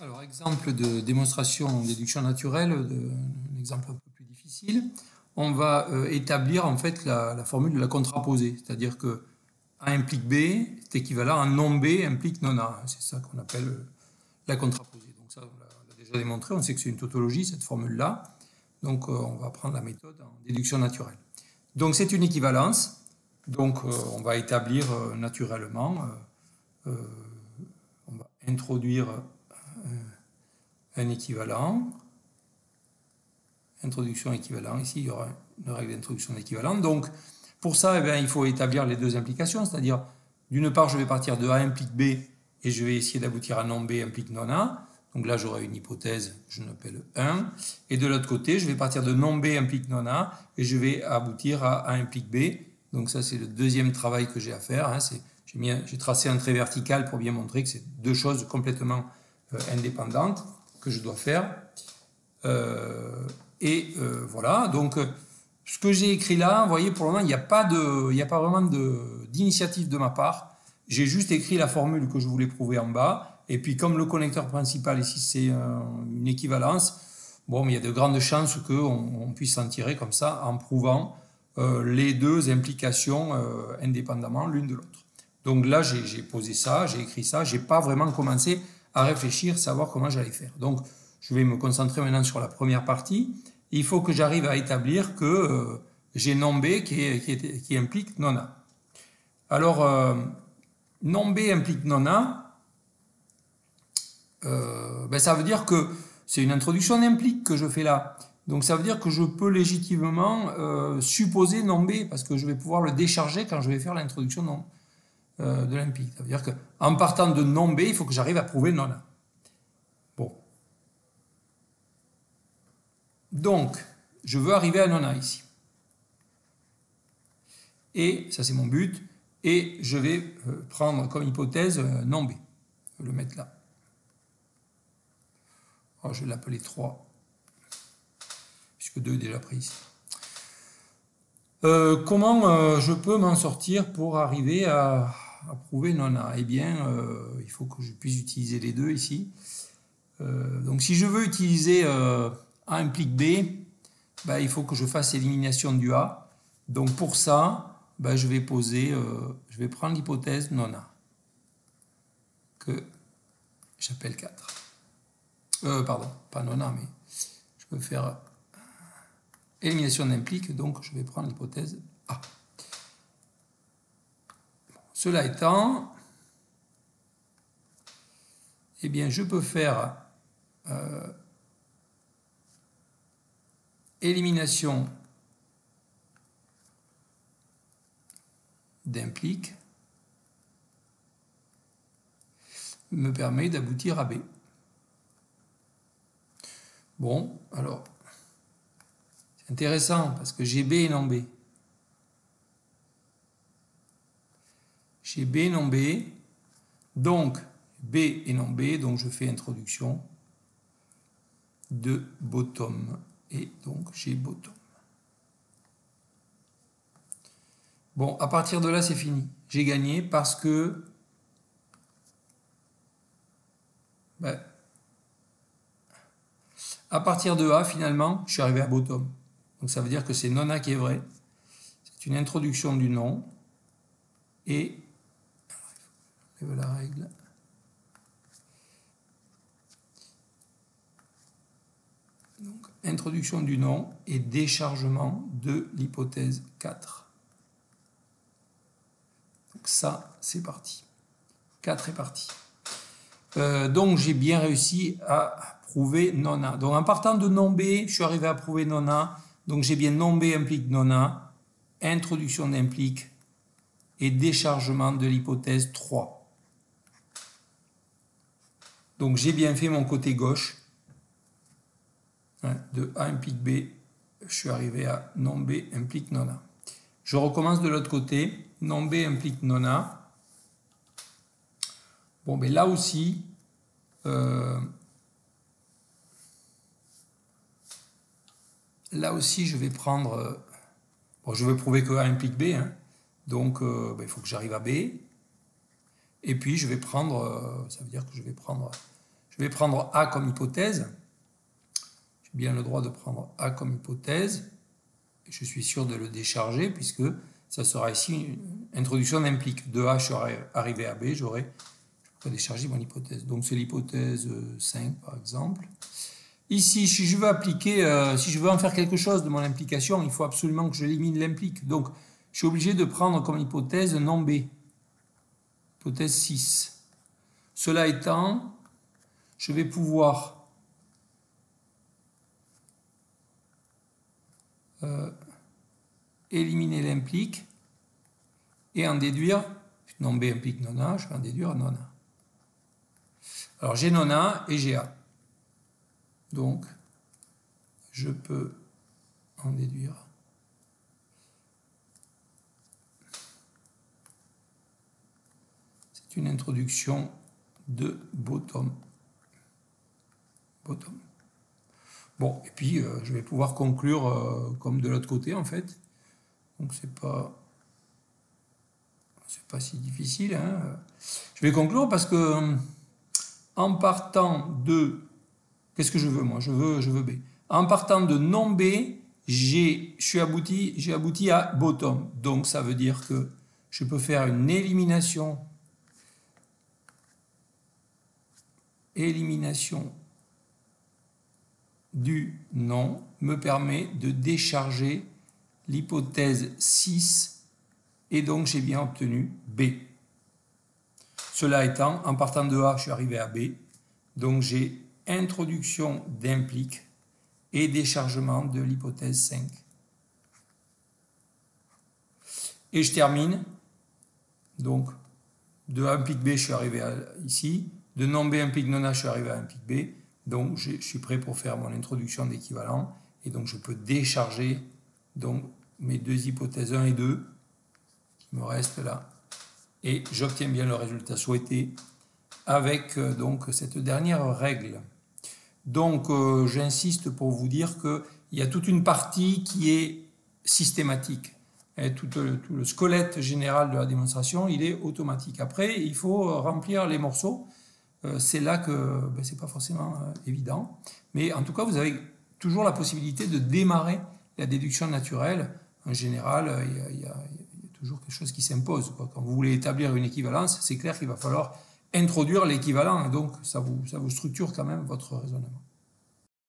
Alors, exemple de démonstration en déduction naturelle, un exemple un peu plus difficile. On va établir en fait la formule de la contraposée, c'est-à-dire que A implique B est équivalent à non B implique non A. C'est ça qu'on appelle la contraposée. Donc ça, on l'a déjà démontré, on sait que c'est une tautologie, cette formule-là. Donc on va prendre la méthode en déduction naturelle. Donc c'est une équivalence. Donc on va établir naturellement, on va introduire un équivalent, introduction équivalent, ici il y aura une règle d'introduction équivalente. Donc pour ça, eh bien, il faut établir les deux implications, c'est-à-dire d'une part je vais partir de A implique B et je vais essayer d'aboutir à non B implique non A. Donc là j'aurai une hypothèse, je l'appelle 1. Et de l'autre côté, je vais partir de non B implique non A et je vais aboutir à A implique B. Donc ça c'est le deuxième travail que j'ai à faire. Hein. J'ai tracé un trait vertical pour bien montrer que c'est deux choses complètement indépendantes que je dois faire. Voilà, donc ce que j'ai écrit là, vous voyez, pour le moment, il n'y a pas vraiment d'initiative de ma part. J'ai juste écrit la formule que je voulais prouver en bas. Et puis, comme le connecteur principal ici, c'est une équivalence, bon, il y a de grandes chances qu'on puisse en tirer comme ça en prouvant les deux implications indépendamment l'une de l'autre. Donc là, j'ai posé ça, j'ai écrit ça, j'ai pas vraiment commencé à réfléchir, savoir comment j'allais faire. Donc, je vais me concentrer maintenant sur la première partie. Il faut que j'arrive à établir que j'ai non B qui implique non A. Alors, non B implique non A, ben ça veut dire que c'est une introduction d'implique que je fais là. Donc ça veut dire que je peux légitimement supposer non B, parce que je vais pouvoir le décharger quand je vais faire l'introduction de l'implique. Ça veut dire qu'en partant de non B, il faut que j'arrive à prouver non A. Bon. Donc, je veux arriver à non A ici. Et ça c'est mon but. Et je vais prendre comme hypothèse non B. Je vais le mettre là. Alors, je vais l'appeler 3, puisque 2 est déjà pris ici. Comment je peux m'en sortir pour arriver à prouver non A? Eh bien, il faut que je puisse utiliser les deux ici. Donc si je veux utiliser A implique B, ben, il faut que je fasse élimination du A. Donc pour ça, ben, je vais prendre l'hypothèse non A, que j'appelle 4. Pardon, pas non A, mais je peux faire élimination d'implique, donc je vais prendre l'hypothèse A. Bon, cela étant, eh bien, je peux faire élimination d'implique me permet d'aboutir à B. Bon, alors, c'est intéressant parce que j'ai B et non B. J'ai B et non B, donc B et non B, donc je fais introduction de bottom, et donc j'ai bottom. Bon, à partir de là, c'est fini. J'ai gagné parce que ben, à partir de A, finalement, je suis arrivé à bottom. Donc ça veut dire que c'est non A qui est vrai. C'est une introduction du nom. Et, je lève la règle. Donc, introduction du nom et déchargement de l'hypothèse 4. Donc ça, c'est parti. 4 est parti. Donc j'ai bien réussi à prouver non A. Donc en partant de non B, je suis arrivé à prouver non A. Donc j'ai bien non B implique non A, introduction d'implique et déchargement de l'hypothèse 3. Donc j'ai bien fait mon côté gauche. De A implique B, je suis arrivé à non B implique non A. Je recommence de l'autre côté. Non B implique non A. Bon, mais là aussi, je vais prendre... bon, je vais prouver que A implique B. Hein. Donc, il faut que j'arrive à B. Et puis, je vais prendre... ça veut dire que je Je vais prendre A comme hypothèse. J'ai bien le droit de prendre A comme hypothèse. Je suis sûr de le décharger puisque ça sera ici une introduction d'implique. De A, je suis arrivé à B, je pourrais décharger mon hypothèse. Donc c'est l'hypothèse 5 par exemple. Ici, si je veux appliquer, si je veux en faire quelque chose de mon implication, il faut absolument que j'élimine l'implique. Donc je suis obligé de prendre comme hypothèse non B. Hypothèse 6. Cela étant, je vais pouvoir éliminer l'implique et en déduire, non B implique non A, je vais en déduire non A. Alors j'ai non A et j'ai A. Donc, je peux en déduire c'est une introduction de bottom. Bon, et puis je vais pouvoir conclure comme de l'autre côté en fait. Donc c'est pas si difficile. Hein. Je vais conclure parce que en partant de qu'est-ce que je veux moi? Je veux B. En partant de non B, j'ai abouti à bottom. Donc ça veut dire que je peux faire une élimination du non me permet de décharger l'hypothèse 6 et donc j'ai bien obtenu B. Cela étant, en partant de A, je suis arrivé à B. Donc j'ai introduction d'implique et déchargement de l'hypothèse 5. Et je termine. Donc, de A implique B, je suis arrivé ici. De non B implique non A, je suis arrivé à implique B. Donc, je suis prêt pour faire mon introduction d'équivalent. Et donc, je peux décharger donc, mes deux hypothèses 1 et 2 qui me restent là. Et j'obtiens bien le résultat souhaité avec donc cette dernière règle. Donc j'insiste pour vous dire qu'il y a toute une partie qui est systématique. Et tout le squelette général de la démonstration, il est automatique. Après, il faut remplir les morceaux. C'est là que c'est pas forcément évident. Mais en tout cas, vous avez toujours la possibilité de démarrer la déduction naturelle. En général, il y a toujours quelque chose qui s'impose. Quand vous voulez établir une équivalence, c'est clair qu'il va falloir introduire l'équivalent. Et donc, ça vous structure quand même votre raisonnement.